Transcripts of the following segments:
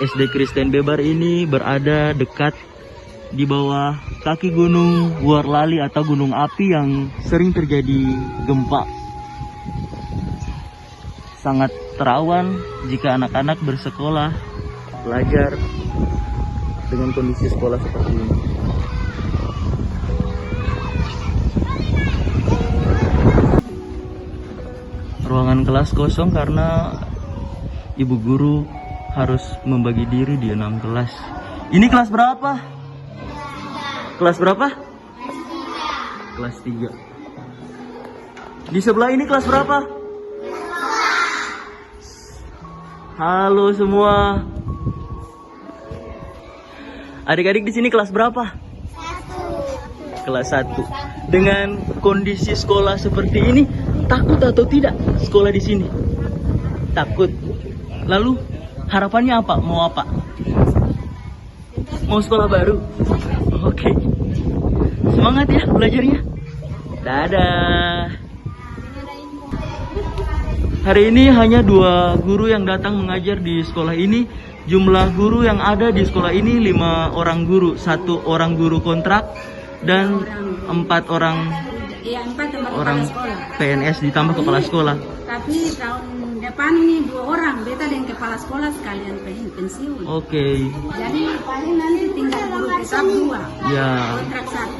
SD Kristen Bebar ini berada dekat di bawah kaki gunung Worlali atau gunung api yang sering terjadi gempa. Sangat rawan jika anak-anak bersekolah, belajar dengan kondisi sekolah seperti ini. Ruangan kelas kosong karena ibu guru harus membagi diri di 6 kelas. Ini kelas berapa? Kelas berapa? Kelas 3. Di sebelah ini kelas berapa? Halo semua. Adik-adik di sini kelas berapa? 1. Kelas 1. Dengan kondisi sekolah seperti ini, takut atau tidak sekolah di sini? Takut. Lalu harapannya apa? Mau apa? Mau sekolah baru? Oke. Semangat ya belajarnya. Dadah. Hari ini hanya 2 guru yang datang mengajar di sekolah ini. Jumlah guru yang ada di sekolah ini 5 orang guru. 1 orang guru kontrak dan 4 orang PNS ditambah kepala sekolah. Tapi tahun depan ini 2 orang, beta dan kepala sekolah sekalian pensiun. Oke. Jadi paling nanti tinggal guru tetap 2. Ya. Kontrak 1.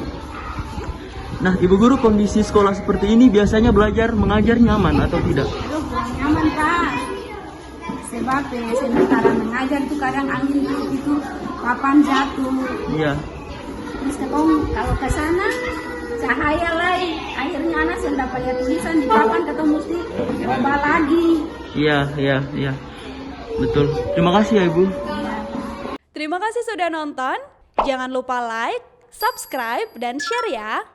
Nah, ibu guru, kondisi sekolah seperti ini biasanya belajar mengajar nyaman atau tidak? Aduh, kurang nyaman Pak. Sebab sementara mengajar itu kadang angin itu papan jatuh. Iya. Terus kalau ke sana cahaya lain, akhirnya anak yang dapat lihat tulisan di papan ketemu mesti coba lagi. Iya. Betul. Terima kasih ya Ibu. Terima kasih sudah nonton. Jangan lupa like, subscribe, dan share ya.